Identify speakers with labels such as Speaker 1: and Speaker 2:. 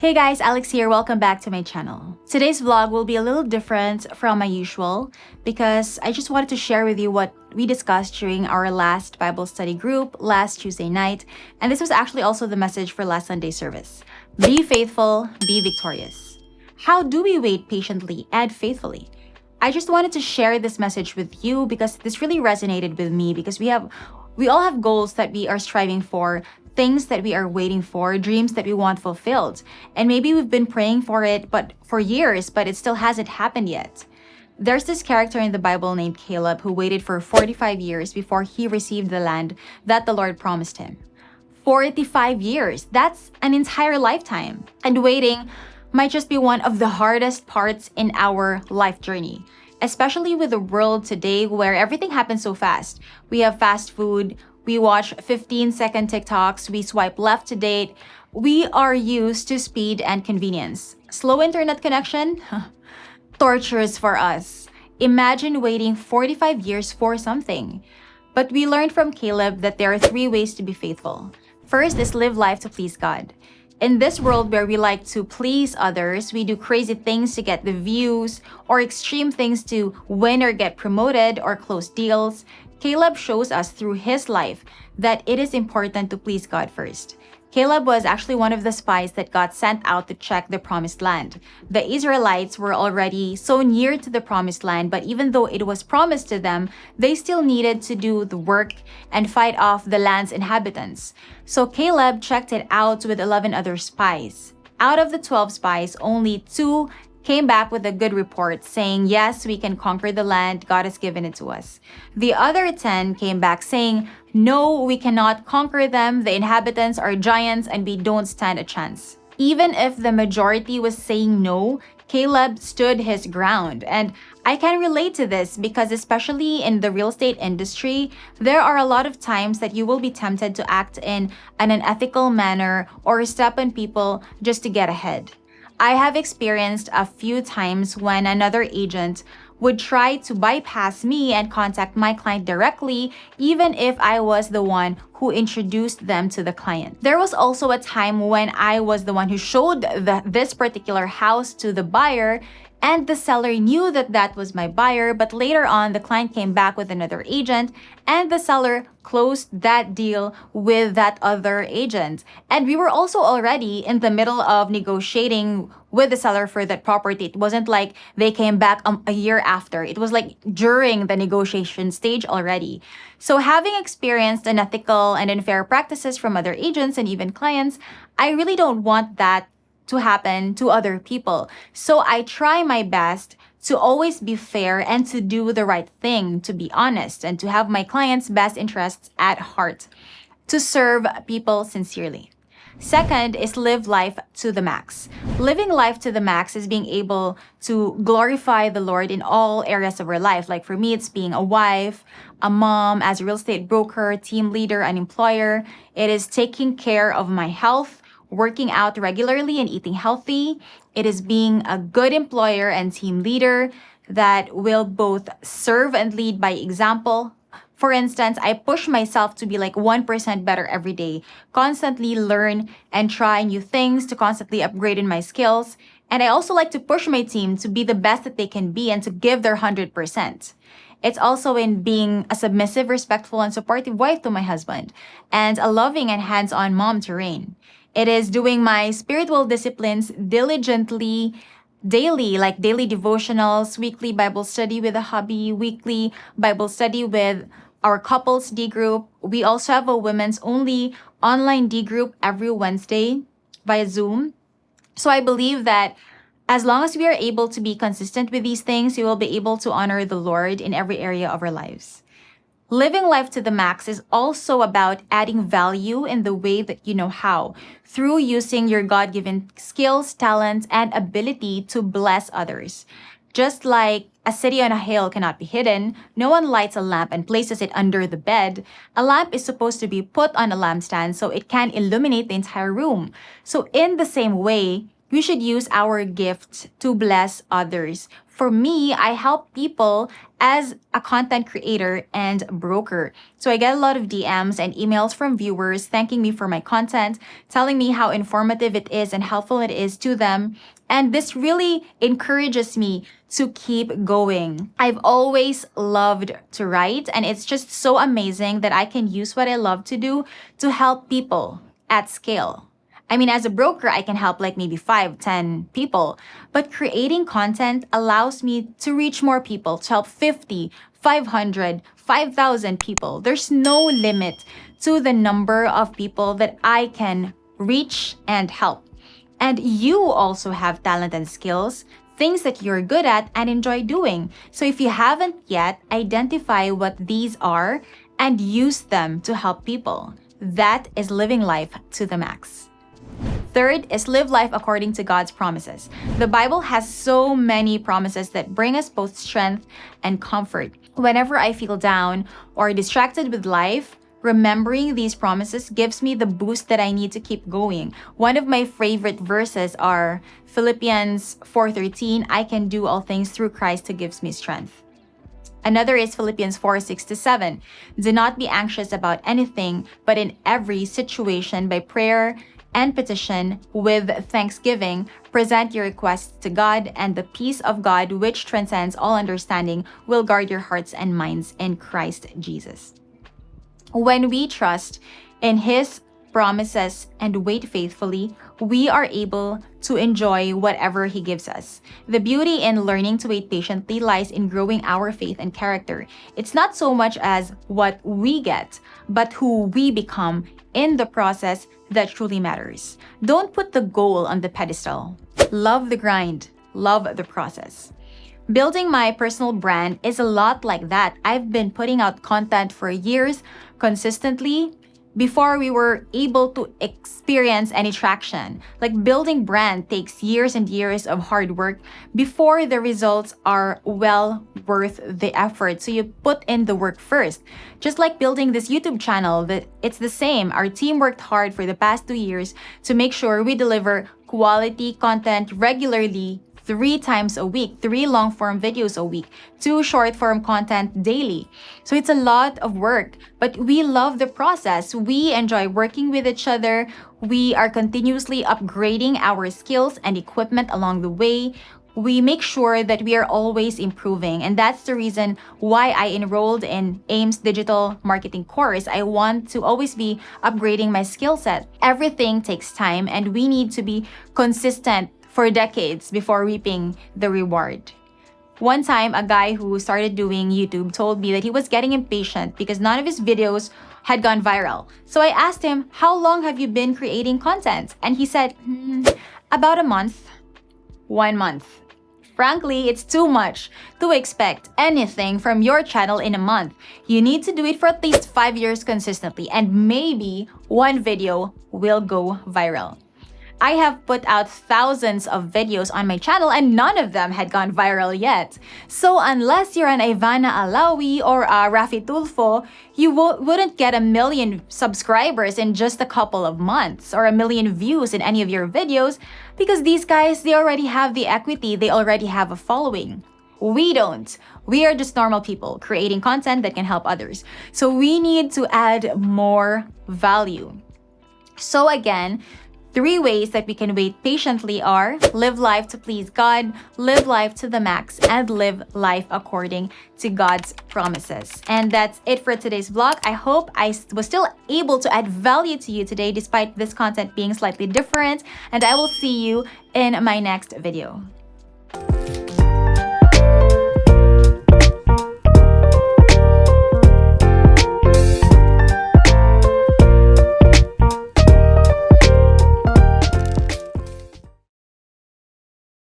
Speaker 1: Hey guys, Alex here. Welcome back to my channel. Today's vlog will be a little different from my usual because I just wanted to share with you what we discussed during our last Bible study group last Tuesday night. And this was actually also the message for last Sunday service. Be faithful, be victorious. How do we wait patiently and faithfully? I just wanted to share this message with you because this really resonated with me because we all have goals that we are striving for, things that we are waiting for, dreams that we want fulfilled. And maybe we've been praying for it but for years, but it still hasn't happened yet. There's this character in the Bible named Caleb who waited for 45 years before he received the land that the Lord promised him. 45 years. That's an entire lifetime. And waiting might just be one of the hardest parts in our life journey, especially with the world today where everything happens so fast. We have fast food, we watch 15-second TikToks, we swipe left to date. We are used to speed and convenience. Slow internet connection? Torturous for us. Imagine waiting 45 years for something. But we learned from Caleb that there are 3 ways to be faithful. First is live life to please God. In this world where we like to please others, we do crazy things to get the views or extreme things to win or get promoted or close deals. Caleb shows us through his life that it is important to please God first. Caleb was actually one of the spies that got sent out to check the promised land. The Israelites were already so near to the promised land, but even though it was promised to them, they still needed to do the work and fight off the land's inhabitants. So Caleb checked it out with 11 other spies. Out of the 12 spies, only 2 came back with a good report saying, yes, we can conquer the land, God has given it to us. The other 10 came back saying, no, we cannot conquer them, the inhabitants are giants and we don't stand a chance. Even if the majority was saying no, Caleb stood his ground. And I can relate to this because especially in the real estate industry, there are a lot of times that you will be tempted to act in an unethical manner or step on people just to get ahead. I have experienced a few times when another agent would try to bypass me and contact my client directly, even if I was the one who introduced them to the client. There was also a time when I was the one who showed this particular house to the buyer, and the seller knew that that was my buyer, but later on, the client came back with another agent, and the seller closed that deal with that other agent. And we were also already in the middle of negotiating with the seller for that property. It wasn't like they came back a year after. It was like during the negotiation stage already. So having experienced unethical and unfair practices from other agents and even clients, I really don't want that to happen to other people. So I try my best to always be fair and to do the right thing, to be honest, and to have my clients' best interests at heart, to serve people sincerely. Second is live life to the max. Living life to the max is being able to glorify the Lord in all areas of our life. Like for me, it's being a wife, a mom, as a real estate broker, team leader, an employer. It is taking care of my health, working out regularly and eating healthy. It is being a good employer and team leader that will both serve and lead by example. For instance, I push myself to be like 1% better every day, constantly learn and try new things, to constantly upgrade in my skills. And I also like to push my team to be the best that they can be and to give their 100%. It's also in being a submissive, respectful, and supportive wife to my husband, and a loving and hands-on mom to Rain. It is doing my spiritual disciplines diligently, daily, like daily devotionals, weekly Bible study with a hubby, weekly Bible study with our couples D group. We also have a women's only online D group every Wednesday via Zoom. So I believe that as long as we are able to be consistent with these things, we will be able to honor the Lord in every area of our lives. Living life to the max is also about adding value in the way that you know how, through using your God-given skills, talents, and ability to bless others. Just like a city on a hill cannot be hidden, no one lights a lamp and places it under the bed. A lamp is supposed to be put on a lampstand so it can illuminate the entire room. So in the same way, we should use our gift to bless others. For me, I help people as a content creator and broker. So I get a lot of DMs and emails from viewers thanking me for my content, telling me how informative it is and helpful it is to them. And this really encourages me to keep going. I've always loved to write, and it's just so amazing that I can use what I love to do to help people at scale. I mean, as a broker, I can help like maybe 5, 10 people, but creating content allows me to reach more people, to help 50, 500, 5,000 people. There's no limit to the number of people that I can reach and help. And you also have talent and skills, things that you're good at and enjoy doing. So if you haven't yet, identify what these are and use them to help people. That is living life to the max. Third is live life according to God's promises. The Bible has so many promises that bring us both strength and comfort. Whenever I feel down or distracted with life, remembering these promises gives me the boost that I need to keep going. One of my favorite verses are Philippians 4:13, I can do all things through Christ who gives me strength. Another is Philippians 4:6-7. Do not be anxious about anything, but in every situation by prayer and petition with thanksgiving, present your requests to God, and the peace of God, which transcends all understanding, will guard your hearts and minds in Christ Jesus. When we trust in His promises and wait faithfully, we are able to enjoy whatever He gives us. The beauty in learning to wait patiently lies in growing our faith and character. It's not so much as what we get, but who we become in the process that truly matters. Don't put the goal on the pedestal. Love the grind. Love the process. Building my personal brand is a lot like that. I've been putting out content for years consistently before we were able to experience any traction. Like building brand takes years and years of hard work before the results are well worth the effort. So you put in the work first. Just like building this YouTube channel, it's the same. Our team worked hard for the past 2 years to make sure we deliver quality content regularly 3 times a week, 3 long-form videos a week, 2 short-form content daily. So it's a lot of work, but we love the process. We enjoy working with each other. We are continuously upgrading our skills and equipment along the way. We make sure that we are always improving. And that's the reason why I enrolled in AIM's digital marketing course. I want to always be upgrading my skill set. Everything takes time, and we need to be consistent for decades before reaping the reward. One time, a guy who started doing YouTube told me that he was getting impatient because none of his videos had gone viral. So I asked him, how long have you been creating content? And he said, about a month. 1 month. Frankly, it's too much to expect anything from your channel in a month. You need to do it for at least 5 years consistently, and maybe one video will go viral. I have put out thousands of videos on my channel and none of them had gone viral yet. So unless you're an Ivana Alawi or a Rafi Tulfo, you wouldn't get 1 million subscribers in just a couple of months or 1 million views in any of your videos, because these guys, they already have the equity, they already have a following. We don't. We are just normal people creating content that can help others. So we need to add more value. So again, 3 ways that we can wait patiently are live life to please God, live life to the max, and live life according to God's promises. And that's it for today's vlog. I hope I was still able to add value to you today despite this content being slightly different, and I will see you in my next video.